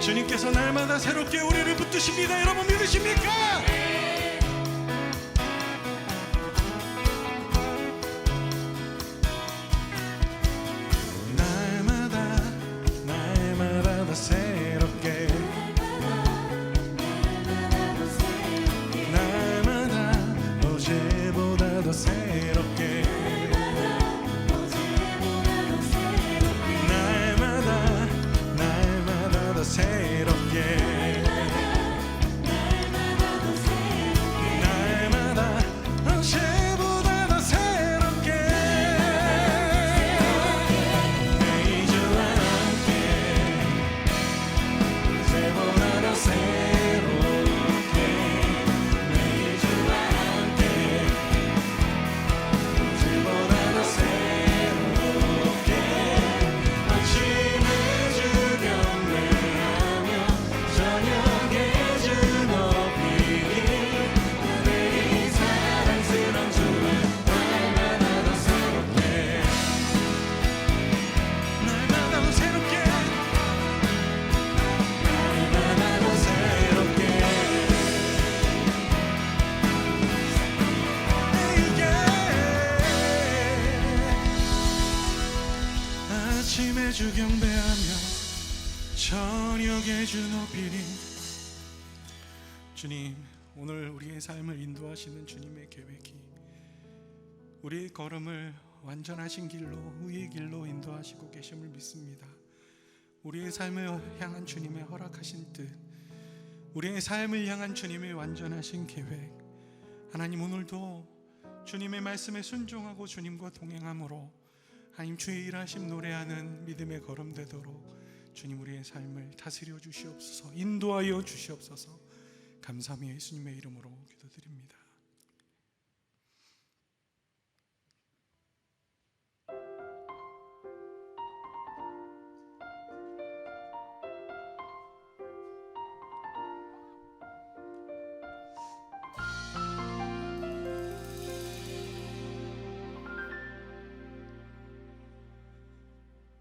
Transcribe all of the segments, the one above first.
주님께서 날마다 새롭게 우리를 붙드십니다. 여러분 믿으십니까? 날마다 더 새롭게, 날마다 어제보다 더 새롭게, 날마다 더 새롭게, 날마다 어제보다 더 새롭게, 매주와 함께 어제보다 더 새롭게, 매주와 함께 어제보다 더 새롭게, 아침에 주 경배하며 저녁에 주 높이니 오늘이 사랑스러운 주는 날마다 더 새롭게, 날마다 더 새롭게, 날마다 더 새롭게, 아침에 주 경배하며 저녁에 주 높이니. 주님, 오늘 우리의 삶을 인도하시는 주님의 계획이 우리의 걸음을 완전하신 길로, 의의 길로 인도하시고 계심을 믿습니다. 우리의 삶을 향한 주님의 허락하신 뜻, 우리의 삶을 향한 주님의 완전하신 계획, 하나님 오늘도 주님의 말씀에 순종하고 주님과 동행함으로 하나님 주의 일하심 노래하는 믿음의 걸음 되도록 주님 우리의 삶을 다스려 주시옵소서, 인도하여 주시옵소서. 감사하며 예수님의 이름으로 기도드립니다.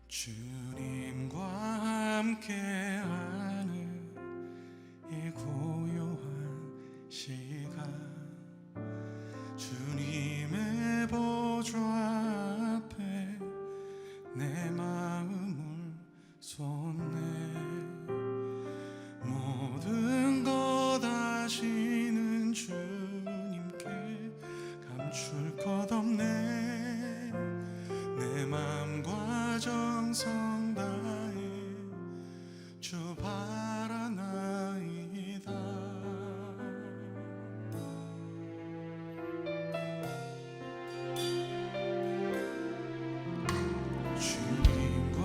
주님과 함께하는 이 고요한 시간, 주님의 보좌 앞에 내 마음을 쏟네. 모든 것 아시는 주님께 감출 것 없네. 내 맘과 정성 다해 주 바라나이다. 주님과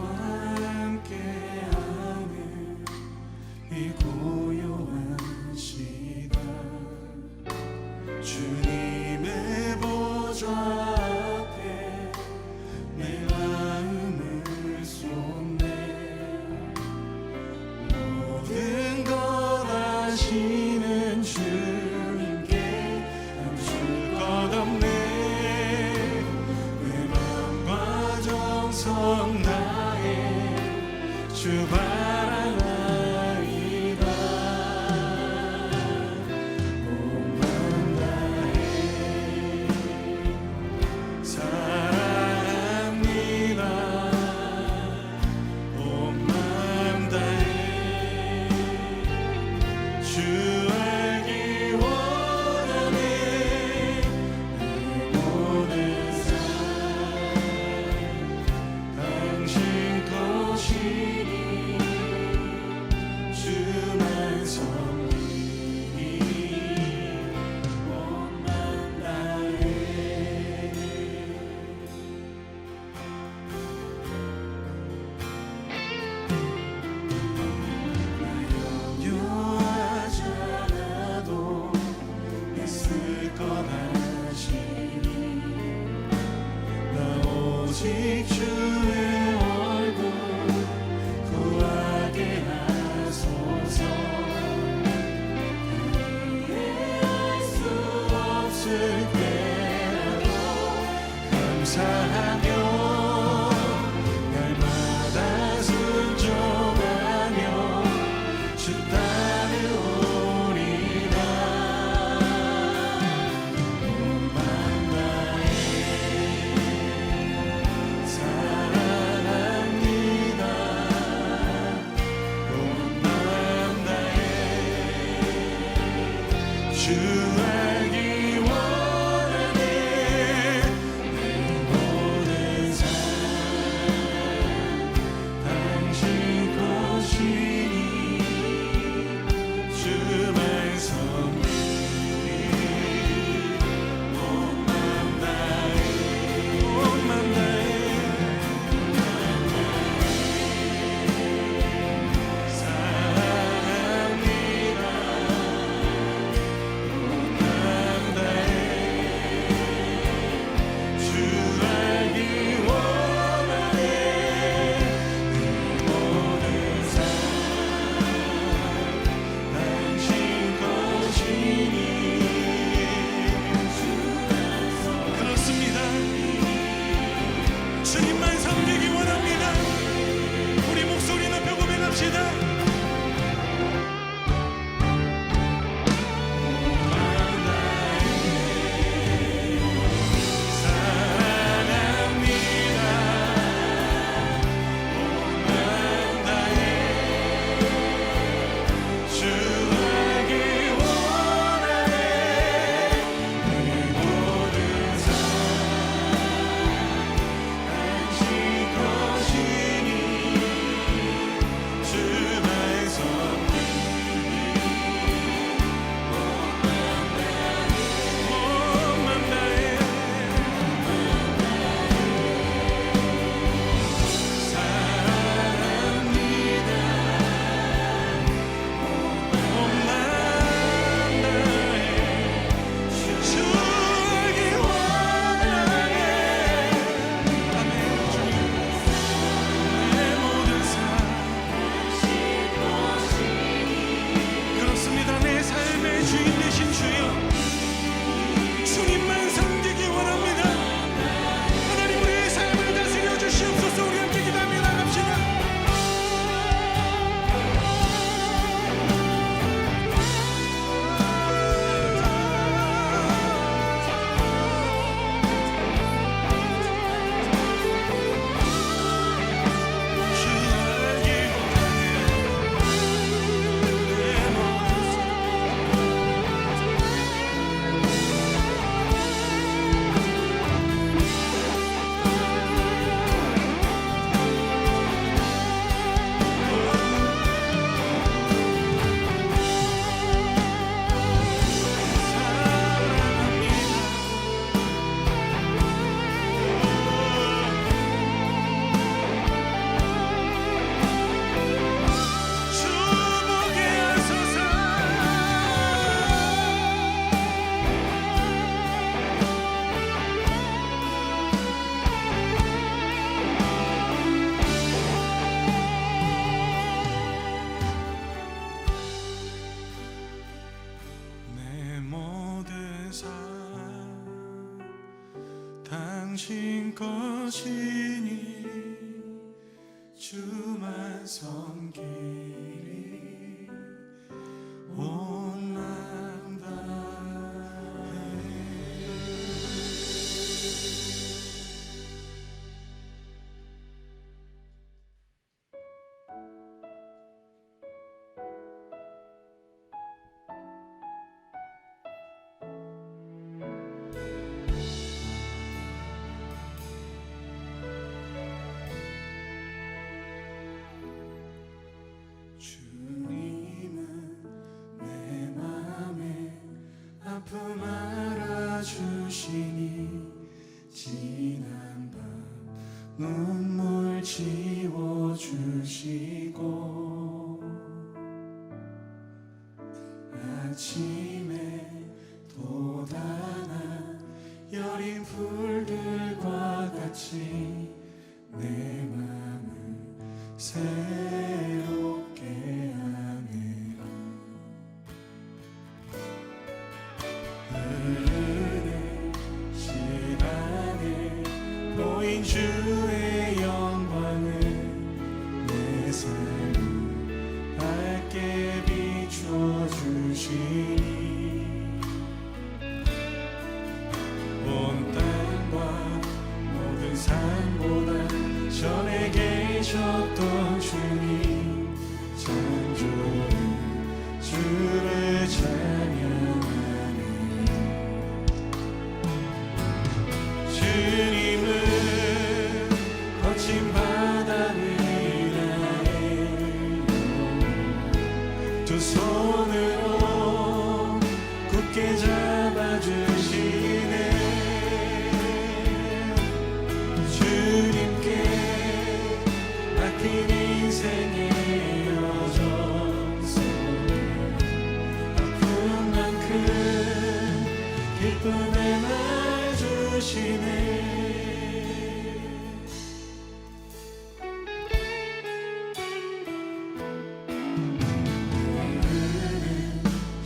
함께하는 이 고요한 시간, 주님의 보좌 시는 주님께 감출 것 없네. 내 맘과 정성 다해 주 바라나이다. 온 맘 다해 사랑합니다. 온 맘 다해 주 알기 원하네. 내 모든 삶 당신 것이니 당신 것이니 주만 섬기리 온 마음 다해. 아픔 알아주시니 지난 밤 눈물 지워주시고 아침에 돋아난 여린 풀들과 같이 내 맘을 새롭게 하네요. 흐르는 시간에 보인 주의 영광을 내 삶을 밝게 비춰주시니 온 땅과 모든 산보다 전에 계셨던 주님 창조의 주를 찬양하네. 주님은 거친 바다 위라에 두 손으로 굳게 잡아주시네. 주님께 맡긴 인생의 여정 속에 아픈 만큼 기쁨의 말 주시네.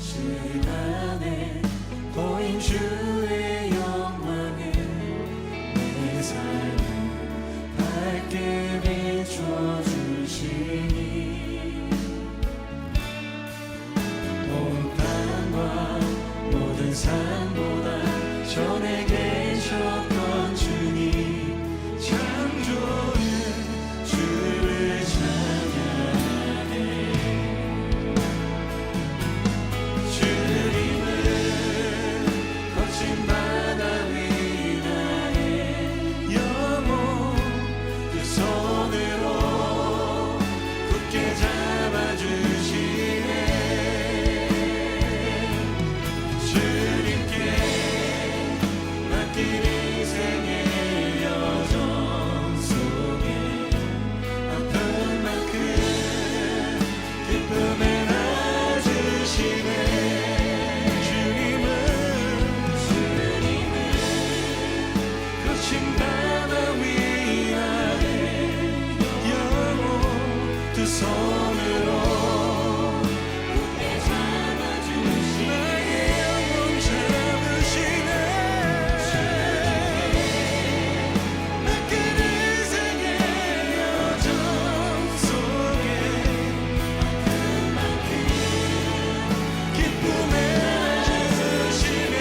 시간에 보인 주의 영광에 내 삶을 밝게 비춰주시니 온 땅과 모든 산보다 전에 계셨던 주님 창조의 주를 찬양하네. 주님은 거친 바다 위라에 영원 그 손으로 굳게 잡아주시네. 주님께 맡긴 인생의 여정 속에 아픈 만큼 기쁨의 날 주시네. 주님은 거친 바다 위아래 영원 두 손으로 굳게 잡아주시네. 나의 영혼 잡으시네. 맡긴 인생의 여정 속에 기쁨의 날 주시네.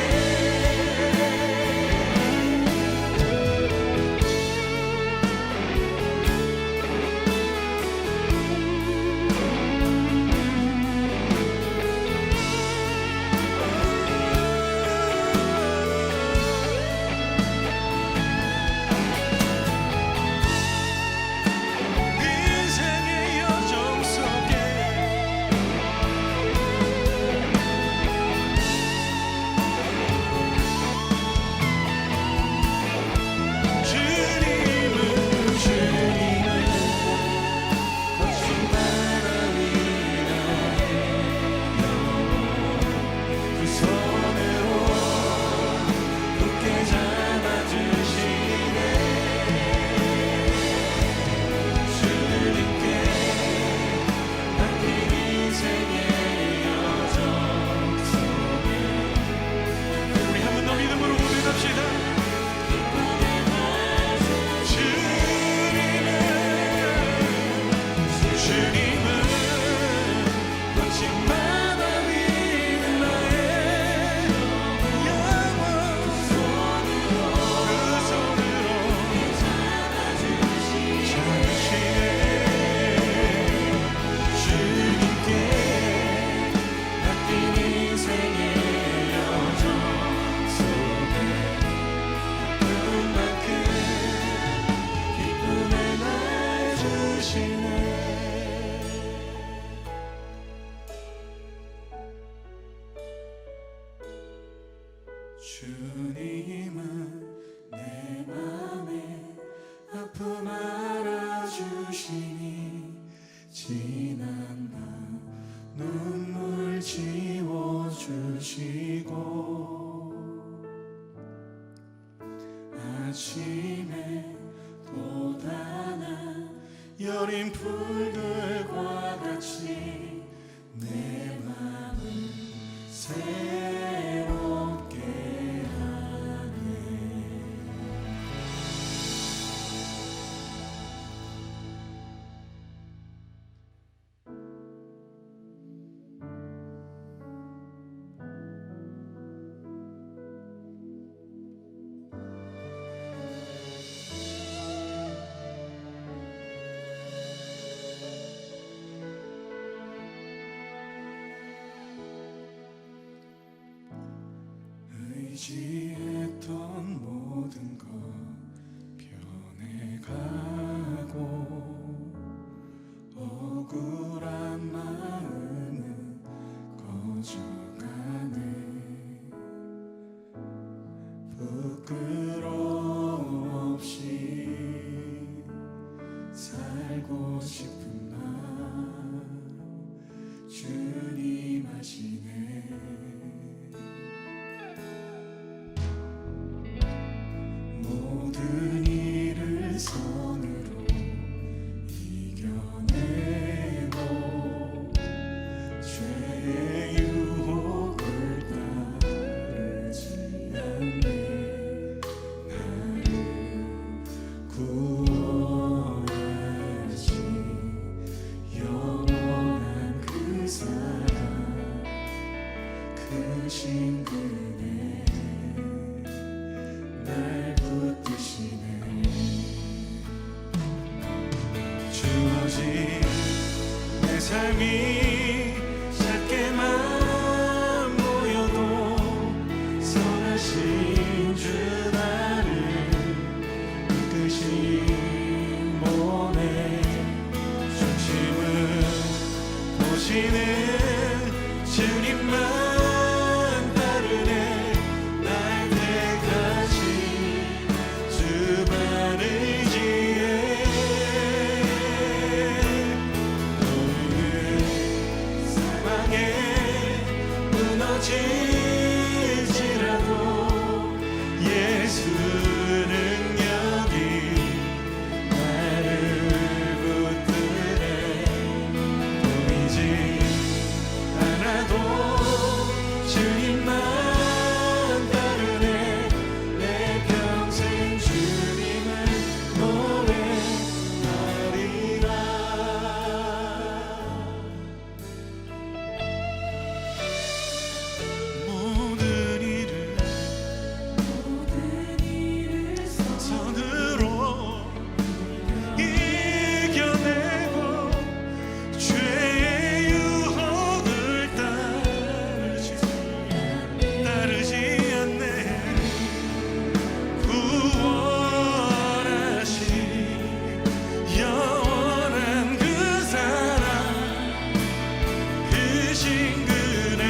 주님은 내 맘에 아픔 알아주시니 지난 밤 눈물 지워주시고 아침에 돋아나 여린 풀들과 같이 내 맘을 새롭게 하네. 의지했던 모든 것 변해가고 억울한 마음은 꺼져가네. 부끄러움 없이 살고 싶은 마음 주님 아시네. 모든 일을 선으로 이겨내고 죄의 유혹을 따르지 않네. 나를 구원하신 영원한 그 사랑 크신 그네 날 붙드시네. 주어진 내 삶이 작게만 보여도 선하신 주 나를 이끄신 몸에 중심을 보시는 주님만 따르네. 날 택하신 주만 의지해. 너희는 사망에 무너질지라도 예수는 여기 나를 붙드네. 보이지 않아도 주님만 따르네. 내 평생 주님을 노래하리라. 모든 일을 선으로 이겨내고 죄의 유혹을 따르지 않네. 구원하신 영원한 그 사랑 크신 그네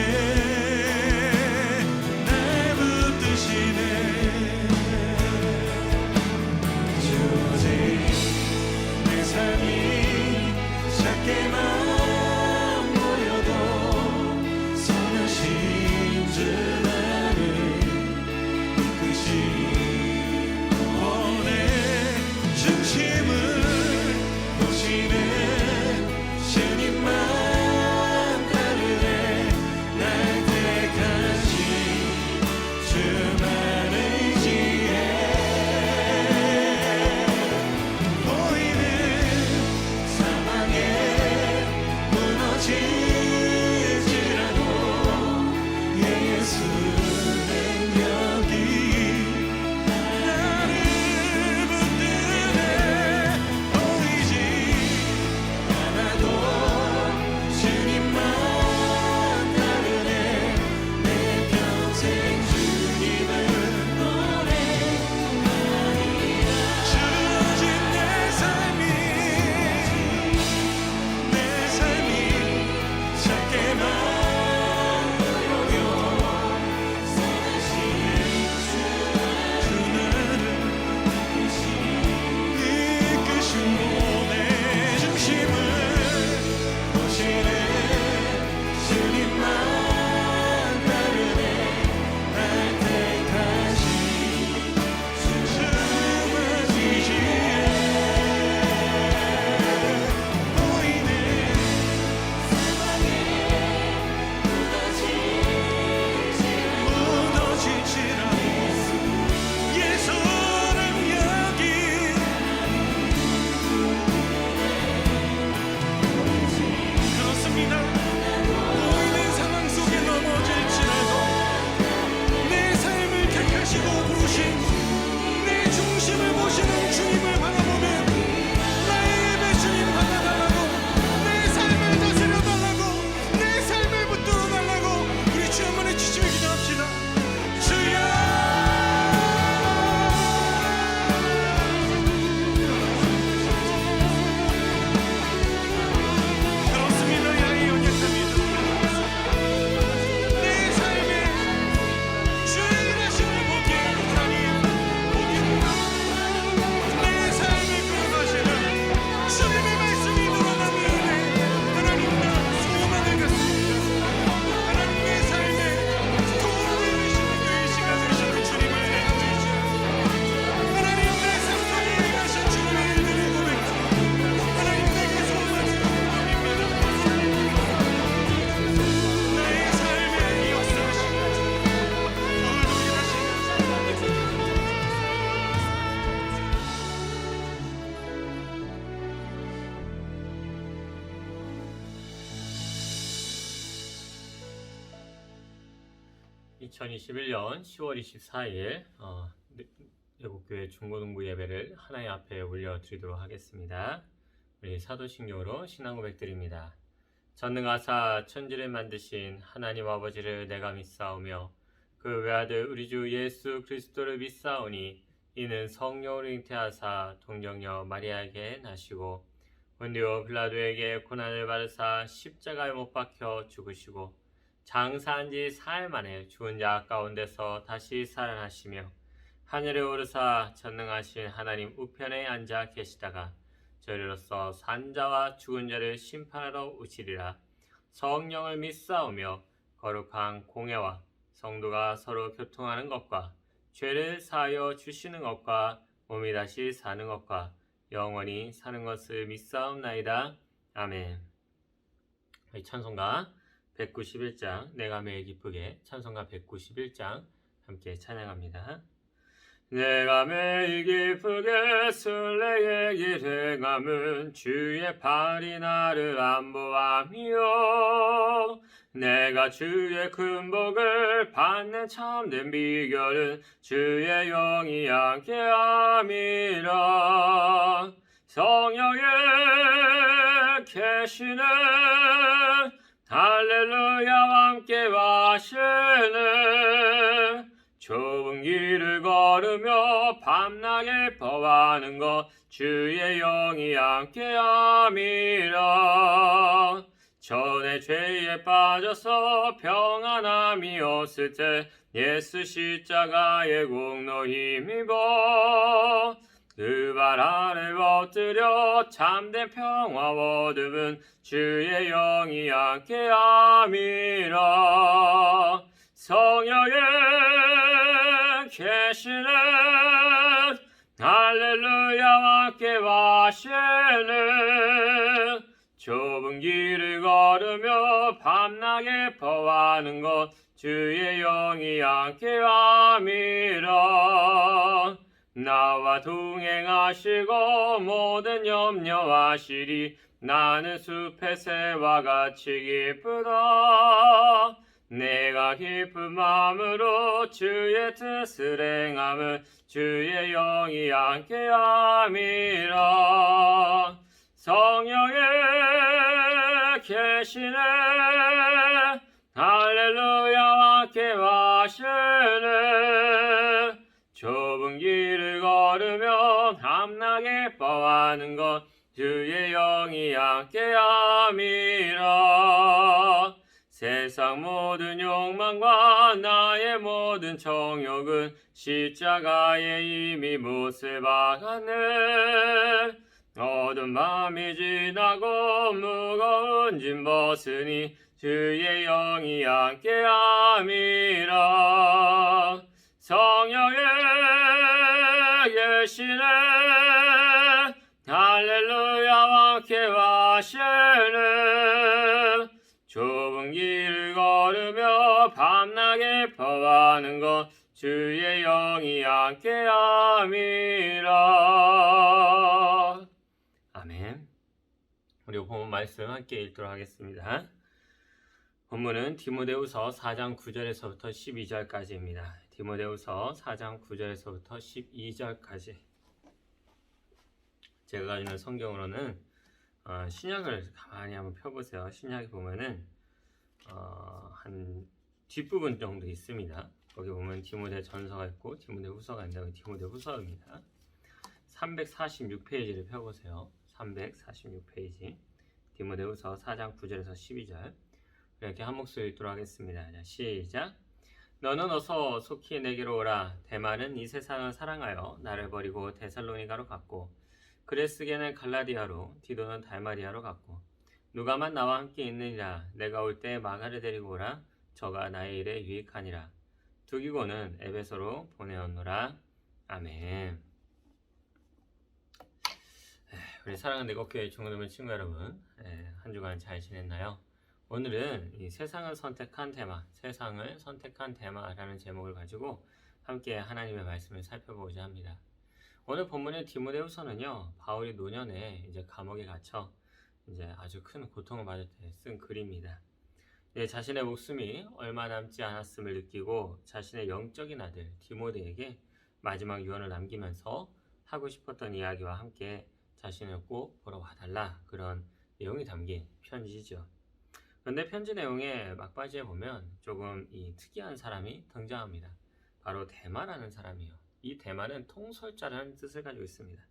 날 붙드시네. 주어진 내 삶이 작게만 보여도 선하신 주 나를 이끄신 원의 중심을 보시는 주님만 따르네. 날 택하신 주만 의지해. 보이는 사망에 2021년 10월 24일 예국교회 중고등부 예배를 하나님 앞에 올려드리도록 하겠습니다. 우리 사도신경으로 신앙 고백드립니다. 전능하사 천지를 만드신 하나님 아버지를 내가 믿사오며 그 외아들 우리 주 예수 그리스도를 믿사오니 이는 성령으로 잉태하사 동정녀 마리아에게 나시고 본디오 빌라도에게 고난을 받으사 십자가에 못 박혀 죽으시고 장사한 지 사흘 만에 죽은 자 가운데서 다시 살아나시며 하늘에 오르사 전능하신 하나님 우편에 앉아 계시다가 저리로서 산자와 죽은 자를 심판하러 오시리라. 성령을 믿사오며 거룩한 공회와 성도가 서로 교통하는 것과 죄를 사하여 주시는 것과 몸이 다시 사는 것과 영원히 사는 것을 믿사옵나이다. 아멘. 찬송가 191장 내가 매일 기쁘게 찬송가 191장 함께 찬양합니다. 내가 매일 기쁘게 순례의 길을 감은 주의 팔이 나를 안보하며 내가 주의 큰 복을 받는 참된 비결은 주의 영이 함께함이라. 성령에 계시는 할렐루야와 함께 하시는 좁은 길을 걸으며 밤낮에 퍼하는 것 주의 영이 함께함이라. 전에 죄에 빠져서 평안함이 없을 때 예수 십자가의 공로 힘입어 그 발 아래 엎드려 참된 평화 얻음은 주의 영이 함께함이라. 성령에 계시는 할렐루야와 함께 하시는 좁은 길을 걸으며 밤낮에 퍼하는 것 주의 영이 함께함이라. 나와 동행하시고 모든 염려하시리. 나는 숲의 새와 같이 기쁘다. 내가 기쁜 마음으로 주의 뜻을 행함은 주의 영이 함께함이라. 성령에 계시네 할렐루야와 함께 하시네 좁은 길을 걸으며 밤낮에 퍼하는 것 주의 영이 함께함이라. 세상 모든 욕망과 나의 모든 정욕은 십자가에 이미 못을 박았네. 어두운 밤이 지나고 무거운 짐 벗으니 주의 영이 함께함이라. 성령에 계시네 할렐루야와 함께 하시네 좁은 길을 걸으며 밤낮에 퍼하는 것 주의 영이 함께함이라. 아멘. 우리 본문 말씀 함께 읽도록 하겠습니다. 본문은 디모데후서 4장 9절에서부터 12절까지입니다. 디모데후서 4장 9절에서부터 12절까지. 제가 가지고 성경으로는 신약을 가만히 한번 펴보세요. 신약에 보면은 한 뒷부분 정도 있습니다. 거기 보면 디모데 전서가 있고 디모데 후서가 있는데 디모데 후서입니다. 346페이지를 펴보세요. 346페이지 디모데 후서 4장 9절에서 12절 이렇게 한 목소리 읽도록 하겠습니다. 자, 시작. 너는 어서 속히 내게로 오라. 데마는 이 세상을 사랑하여 나를 버리고 데살로니가로 갔고 그레스게는 갈라디아로 디도는 달마리아로 갔고 누가만 나와 함께 있느니라. 내가 올 때 마가를 데리고 오라. 저가 나의 일에 유익하니라. 두기고는 에베소로 보내었노라. 아멘. 우리 사랑하는 내곡교회 중고등부 친구 여러분, 한 주간 잘 지냈나요? 오늘은 이 세상을 선택한 테마라는 제목을 가지고 함께 하나님의 말씀을 살펴보고자 합니다. 오늘 본문의 디모데후서는요, 바울이 노년에 이제 감옥에 갇혀 이제 아주 큰 고통을 받을 때 쓴 글입니다. 자신의 목숨이 얼마 남지 않았음을 느끼고 자신의 영적인 아들 디모데에게 마지막 유언을 남기면서 하고 싶었던 이야기와 함께 자신을 꼭 보러 와달라, 그런 내용이 담긴 편지죠. 그런데 편지 내용의 막바지에 보면 조금 특이한 사람이 등장합니다. 바로 데마라는 사람이에요. 이 데마는 통솔자라는 뜻을 가지고 있습니다.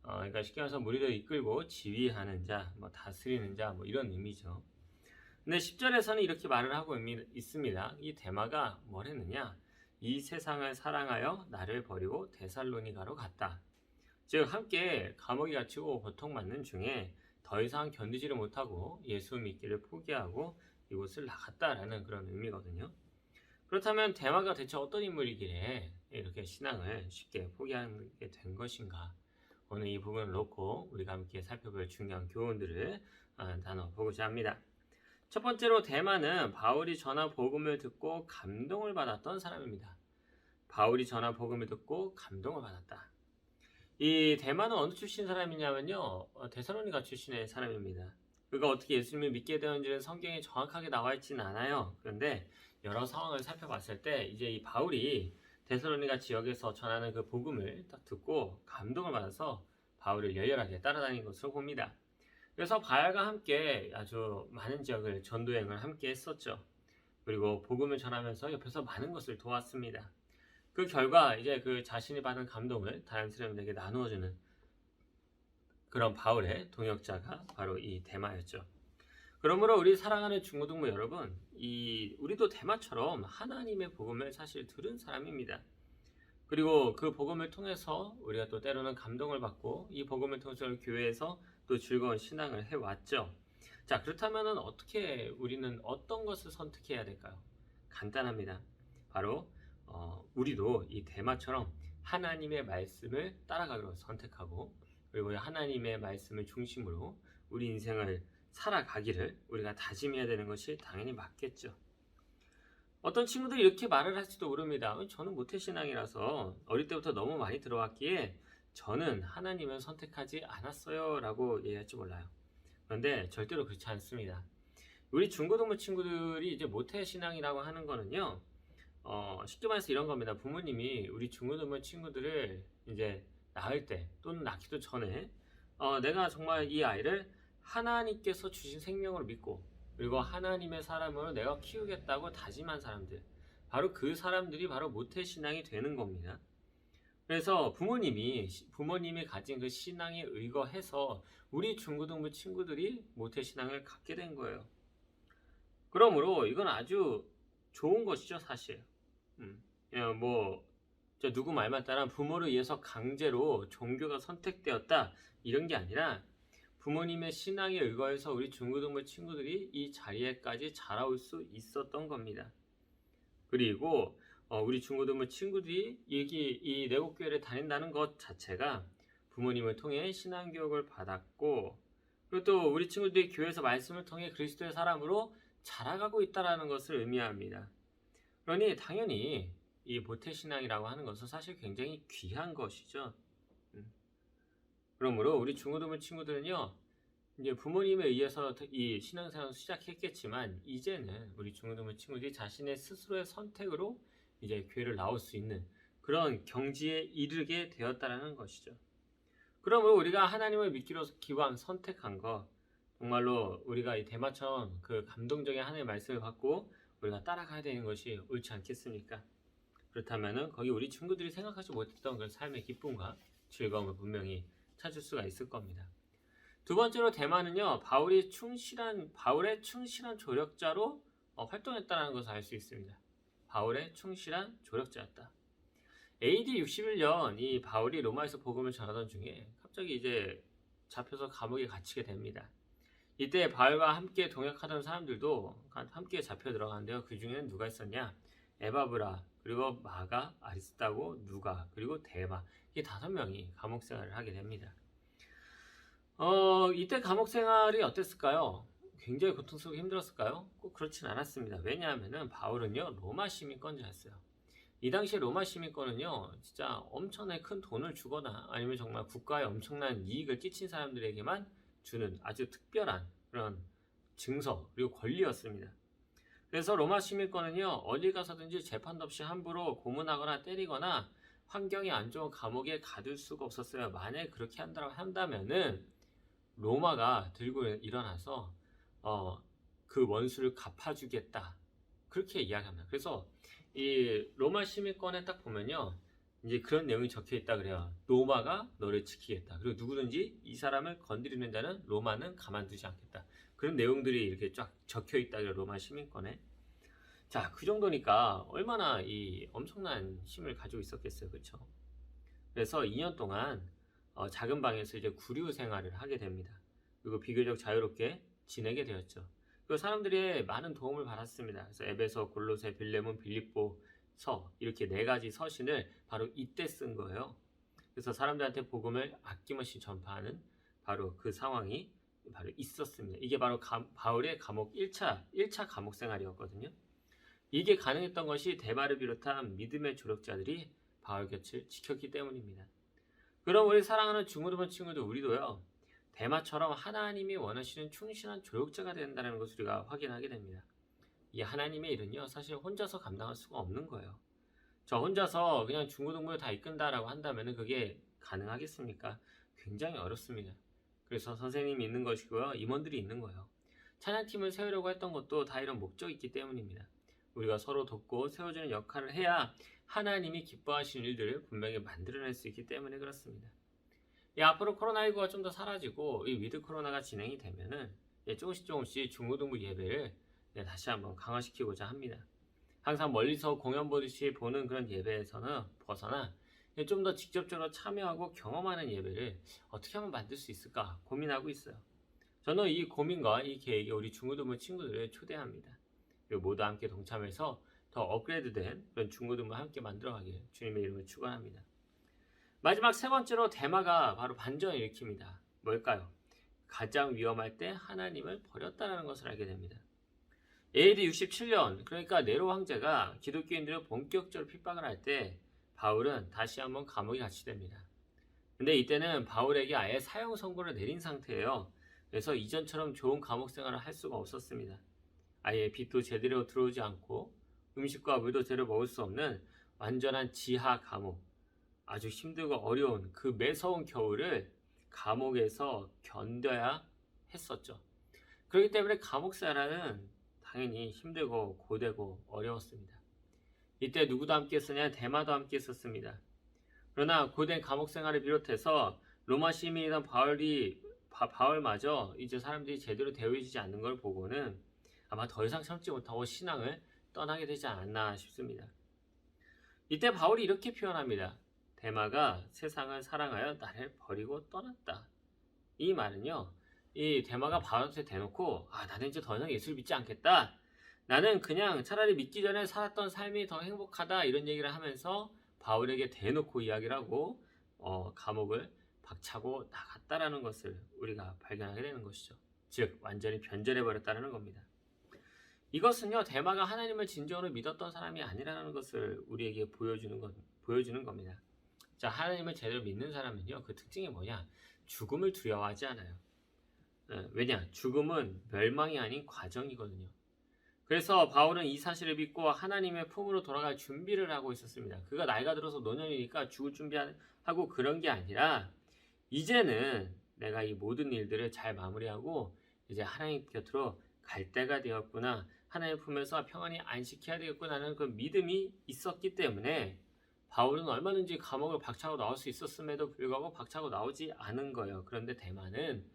그러니까 쉽게 말해서 무리를 이끌고 지휘하는 자, 다스리는 자, 이런 의미죠. 근데 10절에서는 이렇게 말을 하고 있습니다. 이 데마가 뭘 했느냐? 이 세상을 사랑하여 나를 버리고 데살로니가로 갔다. 즉 함께 감옥에 갇히고 고통받는 중에 더 이상 견디지를 못하고 예수 믿기를 포기하고 이곳을 나갔다라는 그런 의미거든요. 그렇다면 데마가 대체 어떤 인물이길래 이렇게 신앙을 쉽게 포기하게 된 것인가? 오늘 이 부분을 놓고 우리가 함께 살펴볼 중요한 교훈들을 나눠보고자 합니다. 첫 번째로 데마는 바울이 전한 복음을 듣고 감동을 받았던 사람입니다. 바울이 전한 복음을 듣고 감동을 받았다. 이 데마는 어느 출신 사람이냐면요, 데살로니가 출신의 사람입니다. 그가 어떻게 예수님을 믿게 되었는지는 성경에 정확하게 나와 있지는 않아요. 그런데 여러 상황을 살펴봤을 때 이제 이 바울이 데살로니가 지역에서 전하는 그 복음을 딱 듣고 감동을 받아서 바울을 열렬하게 따라다닌 것으로 봅니다. 그래서 바울과 함께 아주 많은 지역을 전도행을 함께 했었죠. 그리고 복음을 전하면서 옆에서 많은 것을 도왔습니다. 그 결과 이제 그 자신이 받은 감동을 다른 사람들에게 나누어주는 그런 바울의 동역자가 바로 이 데마였죠. 그러므로 우리 사랑하는 중고등부 여러분, 우리도 데마처럼 하나님의 복음을 사실 들은 사람입니다. 그리고 그 복음을 통해서 우리가 또 때로는 감동을 받고 이 복음을 통해서 교회에서 또 즐거운 신앙을 해왔죠. 자, 그렇다면 어떻게 우리는 어떤 것을 선택해야 될까요? 간단합니다. 바로 우리도 이 데마처럼 하나님의 말씀을 따라가기로 선택하고, 그리고 하나님의 말씀을 중심으로 우리 인생을 살아가기를 우리가 다짐해야 되는 것이 당연히 맞겠죠. 어떤 친구들이 이렇게 말을 할지도 모릅니다. 저는 모태신앙이라서 어릴 때부터 너무 많이 들어왔기에 저는 하나님을 선택하지 않았어요 라고 얘기할지 몰라요. 그런데 절대로 그렇지 않습니다. 우리 중고등부 친구들이 이제 모태신앙이라고 하는 거는요, 쉽게 말해서 이런 겁니다. 부모님이 우리 중고등부 친구들을 이제 낳을 때 또는 낳기도 전에 내가 정말 이 아이를 하나님께서 주신 생명으로 믿고, 그리고 하나님의 사람으로 내가 키우겠다고 다짐한 사람들, 바로 그 사람들이 바로 모태신앙이 되는 겁니다. 그래서 부모님이 가진 그 신앙에 의거해서 우리 중고등부 친구들이 모태신앙을 갖게 된 거예요. 그러므로 이건 아주 좋은 것이죠, 사실. 누구 말만 따르면 부모를 의해서 강제로 종교가 선택되었다, 이런 게 아니라 부모님의 신앙에 의거해서 우리 중고등부 친구들이 이 자리에까지 자라올 수 있었던 겁니다. 그리고 우리 중고등부 친구들이 이 내국교회를 다닌다는 것 자체가 부모님을 통해 신앙교육을 받았고, 그리고 또 우리 친구들이 교회에서 말씀을 통해 그리스도의 사람으로 자라가고 있다는 것을 의미합니다. 그러니 당연히 이 모태신앙이라고 하는 것은 사실 굉장히 귀한 것이죠. 그러므로 우리 중고등부 친구들은요, 이제 부모님에 의해서 이 신앙생활을 시작했겠지만 이제는 우리 중고등부 친구들이 자신의 스스로의 선택으로 이제 교회를 나올 수 있는 그런 경지에 이르게 되었다는 것이죠. 그러므로 우리가 하나님을 믿기로 기왕 선택한 것, 정말로 우리가 이 데마처럼 그 감동적인 하나님의 말씀을 받고 우리가 따라가야 되는 것이 옳지 않겠습니까? 그렇다면은 거기 우리 친구들이 생각하지 못했던 그런 삶의 기쁨과 즐거움을 분명히 찾을 수가 있을 겁니다. 두 번째로 데마는요, 바울의 충실한 조력자로 활동했다는 것을 알 수 있습니다. 바울의 충실한 조력자였다. AD 61년 이 바울이 로마에서 복음을 전하던 중에 갑자기 이제 잡혀서 감옥에 갇히게 됩니다. 이때 바울과 함께 동역하던 사람들도 함께 잡혀 들어가는데요. 그 중에는 누가 있었냐? 에바브라, 그리고 마가, 아리스타고, 누가, 그리고 데마, 이 5명이 감옥 생활을 하게 됩니다. 이때 감옥 생활이 어땠을까요? 굉장히 고통스럽고 힘들었을까요? 꼭 그렇진 않았습니다. 왜냐하면 바울은요, 로마 시민권자였어요. 이 당시에 로마 시민권은요, 진짜 엄청나게 큰 돈을 주거나 아니면 정말 국가에 엄청난 이익을 끼친 사람들에게만 주는 아주 특별한 그런 증서 그리고 권리였습니다. 그래서 로마 시민권은요, 어디 가서든지 재판도 없이 함부로 고문하거나 때리거나 환경이 안 좋은 감옥에 가둘 수가 없었어요. 만약에 그렇게 한다면은 로마가 들고 일어나서 그 원수를 갚아주겠다. 그렇게 이야기합니다. 그래서 이 로마 시민권에 딱 보면요, 이제 그런 내용이 적혀 있다 그래요. 로마가 너를 지키겠다. 그리고 누구든지 이 사람을 건드리는 자는 로마는 가만두지 않겠다. 그런 내용들이 이렇게 쫙 적혀 있다 그래요. 로마 시민권에. 자, 그 정도니까 얼마나 이 엄청난 힘을 가지고 있었겠어요. 그렇죠? 그래서 2년 동안 작은 방에서 이제 구류 생활을 하게 됩니다. 그리고 비교적 자유롭게 지내게 되었죠. 그 사람들의 많은 도움을 받았습니다. 그래서 에베소, 골로새, 빌레몬, 빌립보 서 이렇게 4가지 서신을 바로 이때 쓴 거예요. 그래서 사람들한테 복음을 아낌없이 전파하는 바로 그 상황이 바로 있었습니다. 이게 바로 바울의 감옥 1차 감옥 생활이었거든요. 이게 가능했던 것이 데마를 비롯한 믿음의 조력자들이 바울 곁을 지켰기 때문입니다. 그럼 우리 사랑하는 중고등부 친구들, 우리도요, 데마처럼 하나님이 원하시는 충실한 조력자가 된다는 것을 우리가 확인하게 됩니다. 이 하나님의 일은요, 사실 혼자서 감당할 수가 없는 거예요. 저 혼자서 그냥 중고등부를 다 이끈다라고 한다면 그게 가능하겠습니까? 굉장히 어렵습니다. 그래서 선생님이 있는 것이고요, 임원들이 있는 거예요. 찬양팀을 세우려고 했던 것도 다 이런 목적이 있기 때문입니다. 우리가 서로 돕고 세워주는 역할을 해야 하나님이 기뻐하시는 일들을 분명히 만들어낼 수 있기 때문에 그렇습니다. 앞으로 코로나19가 좀 더 사라지고 이 위드 코로나가 진행이 되면은 조금씩 중고등부 예배를 다시 한번 강화시키고자 합니다. 항상 멀리서 공연 보듯이 보는 그런 예배에서는 벗어나 좀 더 직접적으로 참여하고 경험하는 예배를 어떻게 하면 만들 수 있을까 고민하고 있어요. 저는 이 고민과 이 계획에 우리 중고등부 친구들을 초대합니다. 그리고 모두 함께 동참해서 더 업그레이드된 그런 중고등부 함께 만들어가길 주님의 이름으로 축원합니다. 마지막 3번째로 데마가 바로 반전을 일으킵니다. 뭘까요? 가장 위험할 때 하나님을 버렸다는 것을 알게 됩니다. AD 67년, 그러니까 네로 황제가 기독교인들을 본격적으로 핍박을 할 때 바울은 다시 한번 감옥에 갇히됩니다. 근데 이때는 바울에게 아예 사형 선고를 내린 상태예요. 그래서 이전처럼 좋은 감옥 생활을 할 수가 없었습니다. 아예 빛도 제대로 들어오지 않고 음식과 물도 제대로 먹을 수 없는 완전한 지하 감옥, 아주 힘들고 어려운 그 매서운 겨울을 감옥에서 견뎌야 했었죠. 그렇기 때문에 감옥 생활은 당연히 힘들고 고되고 어려웠습니다. 이때 누구도 함께 했으냐? 데마도 함께 했었습니다. 그러나 고된 감옥 생활을 비롯해서 로마 시민이던 바울마저 이제 사람들이 제대로 대우해주지 않는 걸 보고는 아마 더 이상 참지 못하고 신앙을 떠나게 되지 않았나 싶습니다. 이때 바울이 이렇게 표현합니다. 데마가 세상을 사랑하여 나를 버리고 떠났다. 이 말은요, 이 데마가 바울한테 대놓고 나는 이제 더 이상 예수를 믿지 않겠다. 나는 그냥 차라리 믿기 전에 살았던 삶이 더 행복하다. 이런 얘기를 하면서 바울에게 대놓고 이야기를 하고 감옥을 박차고 나갔다라는 것을 우리가 발견하게 되는 것이죠. 즉 완전히 변절해버렸다는 겁니다. 이것은요, 데마가 하나님을 진정으로 믿었던 사람이 아니라는 것을 우리에게 보여주는 겁니다. 자, 하나님을 제대로 믿는 사람은요, 그 특징이 뭐냐? 죽음을 두려워하지 않아요. 왜냐? 죽음은 멸망이 아닌 과정이거든요. 그래서 바울은 이 사실을 믿고 하나님의 품으로 돌아갈 준비를 하고 있었습니다. 그가 나이가 들어서 노년이니까 죽을 준비하고 그런 게 아니라 이제는 내가 이 모든 일들을 잘 마무리하고 이제 하나님 곁으로 갈 때가 되었구나. 하나님 품에서 평안히 안식해야 되겠구나는 그 믿음이 있었기 때문에 바울은 얼마든지 감옥을 박차고 나올 수 있었음에도 불구하고 박차고 나오지 않은 거예요. 그런데 대만은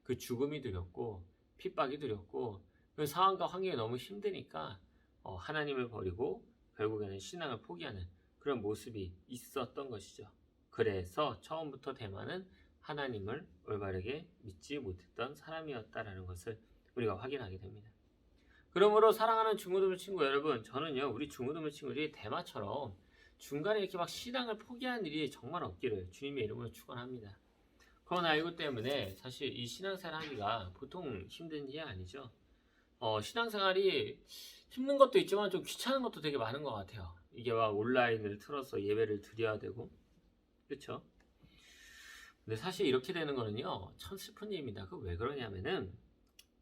그 죽음이 두렵고 핍박이 두렵고 그 상황과 환경이 너무 힘드니까 하나님을 버리고 결국에는 신앙을 포기하는 그런 모습이 있었던 것이죠. 그래서 처음부터 대만은 하나님을 올바르게 믿지 못했던 사람이었다라는 것을 우리가 확인하게 됩니다. 그러므로 사랑하는 중고등부 친구 여러분, 저는요, 우리 중고등부 친구들이 대마처럼 중간에 이렇게 막 신앙을 포기하는 일이 정말 없기를 주님의 이름으로 축원합니다. 코로나19 때문에 사실 이 신앙생활 하기가 보통 힘든 일이 아니죠. 신앙생활이 힘든 것도 있지만 좀 귀찮은 것도 되게 많은 것 같아요. 이게 막 온라인을 틀어서 예배를 드려야 되고, 그렇죠? 근데 사실 이렇게 되는 거는요, 참 슬픈 일입니다. 그 왜 그러냐면은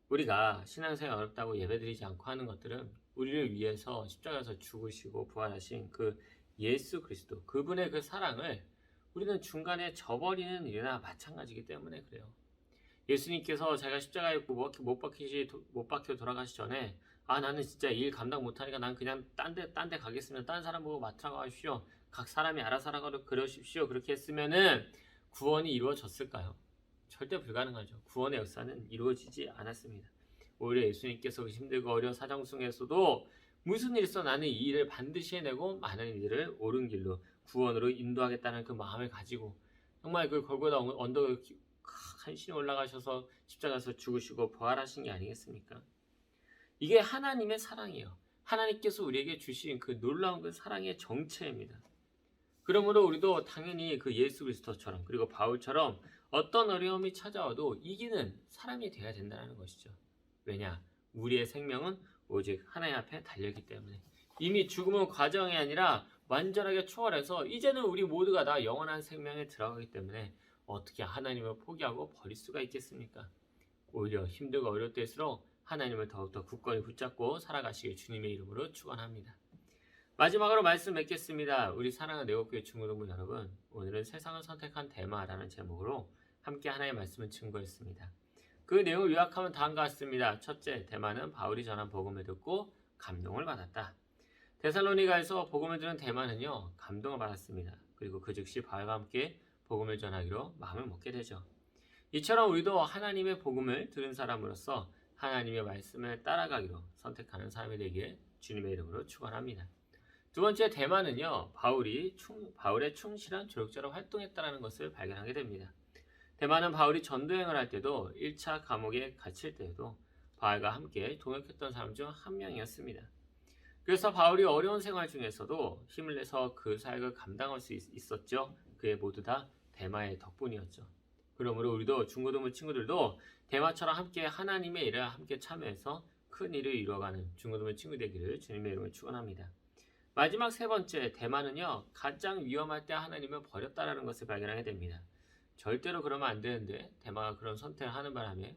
우리가 신앙생활 어렵다고 예배드리지 않고 하는 것들은 우리를 위해서 십자가에서 죽으시고 부활하신 그 예수 그리스도, 그분의 그 사랑을 우리는 중간에 저버리는 일이나 마찬가지이기 때문에 그래요. 예수님께서 자기가 십자가에 못 박혀 돌아가시기 전에 나는 진짜 일 감당 못하니까 난 그냥 딴 데 가겠습니다. 딴 사람 보고 맡으라고 하십시오. 각 사람이 알아서 하라고 그러십시오. 그렇게 했으면은 구원이 이루어졌을까요? 절대 불가능하죠. 구원의 역사는 이루어지지 않았습니다. 오히려 예수님께서 힘들고 어려운 사정 속에서도 무슨 일 있어 나는 이 일을 반드시 해내고 많은 이들을 옳은 길로 구원으로 인도하겠다는 그 마음을 가지고 정말 그 골고다 언덕을 간신히 올라가셔서 십자가에서 죽으시고 부활하신 게 아니겠습니까? 이게 하나님의 사랑이에요. 하나님께서 우리에게 주신 그 놀라운 그 사랑의 정체입니다. 그러므로 우리도 당연히 그 예수 그리스도처럼 그리고 바울처럼 어떤 어려움이 찾아와도 이기는 사람이 되어야 된다는 것이죠. 왜냐? 우리의 생명은 오직 하나님 앞에 달려있기 때문에 이미 죽음은 과정이 아니라 완전하게 초월해서 이제는 우리 모두가 다 영원한 생명에 들어가기 때문에 어떻게 하나님을 포기하고 버릴 수가 있겠습니까? 오히려 힘들고 어려울 때일수록 하나님을 더욱더 굳건히 붙잡고 살아가시길 주님의 이름으로 축원합니다. 마지막으로 말씀 맺겠습니다. 우리 사랑하는 내곡교회 중고등부 여러분, 오늘은 세상을 선택한 대마라는 제목으로 함께 하나의 말씀을 증거했습니다. 그 내용을 요약하면 다음과 같습니다. 첫째, 대마는 바울이 전한 복음을 듣고 감동을 받았다. 데살로니가에서 복음을 들은 대마는요, 감동을 받았습니다. 그리고 그 즉시 바울과 함께 복음을 전하기로 마음을 먹게 되죠. 이처럼 우리도 하나님의 복음을 들은 사람으로서 하나님의 말씀을 따라가기로 선택하는 사람이 되기에 주님의 이름으로 축원합니다. 두 번째, 대마는요, 바울의 충실한 조력자로 활동했다는 것을 발견하게 됩니다. 대마는 바울이 전도행을 할 때도 1차 감옥에 갇힐 때에도 바울과 함께 동역했던 사람 중 한 명이었습니다. 그래서 바울이 어려운 생활 중에서도 힘을 내서 그 사역을 감당할 수 있었죠. 그게 모두 다 대마의 덕분이었죠. 그러므로 우리도 중고등부 친구들도 대마처럼 함께 하나님의 일에 함께 참여해서 큰 일을 이루어가는 중고등부 친구 되기를 주님의 이름으로 축원합니다. 마지막 세 번째, 대마는요, 가장 위험할 때 하나님을 버렸다라는 것을 발견하게 됩니다. 절대로 그러면 안 되는데 대마가 그런 선택을 하는 바람에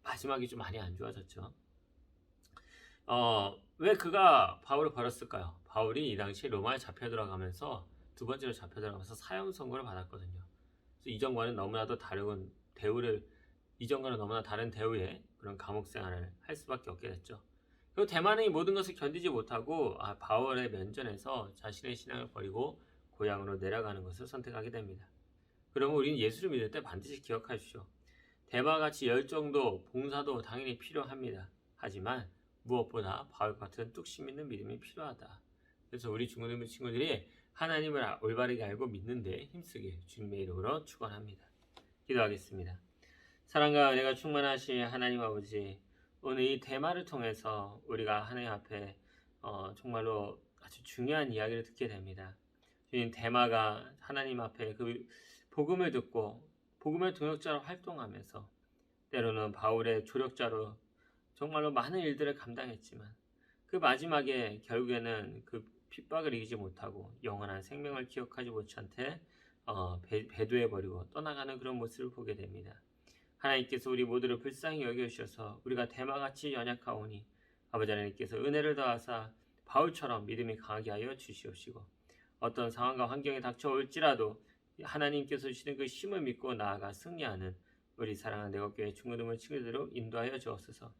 마지막이 좀 많이 안 좋아졌죠. 왜 그가 바울을 버렸을까요? 바울이 이 당시 로마에 잡혀 들어가면서 두 번째로 잡혀 들어가면서 사형 선고를 받았거든요. 그래서 이전과는 너무나 다른 대우의 그런 감옥 생활을 할 수밖에 없게 됐죠. 그리고 대마는 이 모든 것을 견디지 못하고 바울의 면전에서 자신의 신앙을 버리고 고향으로 내려가는 것을 선택하게 됩니다. 그러면 우리는 예수를 믿을 때 반드시 기억하십시오. 대마같이 열정도 봉사도 당연히 필요합니다. 하지만 무엇보다 바울 같은 뚝심 있는 믿음이 필요하다. 그래서 우리 중고등부 친구들이 하나님을 올바르게 알고 믿는데 힘쓰길 주님의 이름으로 축원합니다. 기도하겠습니다. 사랑과 은혜가 충만하신 하나님 아버지, 오늘 이 대마를 통해서 우리가 하나님 앞에 정말로 아주 중요한 이야기를 듣게 됩니다. 주님, 대마가 하나님 앞에 그 복음을 듣고 복음의 동역자로 활동하면서 때로는 바울의 조력자로 정말로 많은 일들을 감당했지만 그 마지막에 결국에는 그 핍박을 이기지 못하고 영원한 생명을 기억하지 못한 채 배도해버리고 떠나가는 그런 모습을 보게 됩니다. 하나님께서 우리 모두를 불쌍히 여겨주셔서 우리가 대마같이 연약하오니 아버지 하나님께서 은혜를 더하사 바울처럼 믿음이 강하게 하여 주시옵시고 어떤 상황과 환경이 닥쳐올지라도 하나님께서 주시는 그 힘을 믿고 나아가 승리하는 우리 사랑하는 내곡교회 중고등부 친구들로 인도하여 주옵소서.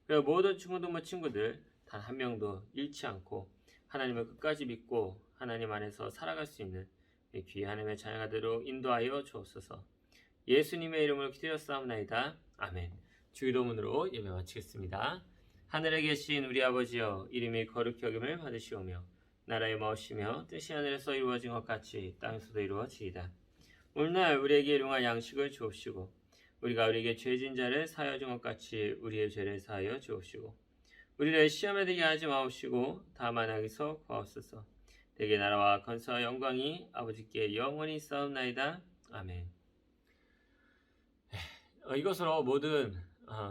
그리고 모든 중고등부 친구들 단 한 명도 잃지 않고 하나님을 끝까지 믿고 하나님 안에서 살아갈 수 있는 귀한 하나님의 자녀가 되도록 인도하여 주옵소서. 예수님의 이름으로 기도하옵나이다. 아멘. 주기도문으로 예배 마치겠습니다. 하늘에 계신 우리 아버지여, 이름이 거룩히 여김을 받으시오며 나라의 마옵시며 뜻이 하늘에서 이루어진 것 같이 땅에서도 이루어지이다. 오늘날 우리에게 일용할 양식을 주옵시고 우리가 우리에게 죄진 자를 사하여 준 것 같이 우리의 죄를 사하여 주옵시고 우리를 시험에 들게 하지 마옵시고 다만 악에서 구하옵소서. 대개 나라와 권세와 영광이 아버지께 영원히 있사옵나이다. 아멘. 이것으로 모든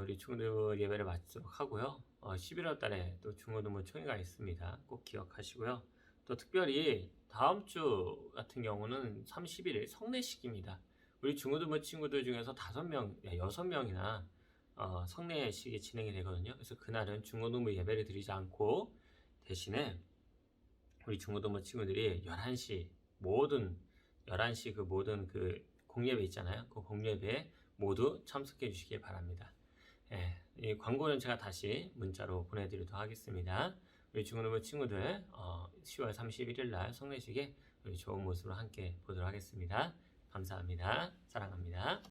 우리 중고등부 예배를 마치도록 하고요. 11월 달에 또 중고등부 총회가 있습니다. 꼭 기억하시고요. 또 특별히 다음 주 같은 경우는 31일 성례식입니다. 우리 중고등부 친구들 중에서 6명이나 성례식이 진행이 되거든요. 그래서 그날은 중고등부 예배를 드리지 않고 대신에 우리 중고등부 친구들이 11시 그 모든 그 공예배 있잖아요. 그 공예배에 모두 참석해 주시기 바랍니다. 예, 이 광고는 제가 다시 문자로 보내드리도록 하겠습니다. 우리 중고등부 친구들 10월 31일 날 성례식에 우리 좋은 모습으로 함께 보도록 하겠습니다. 감사합니다. 사랑합니다.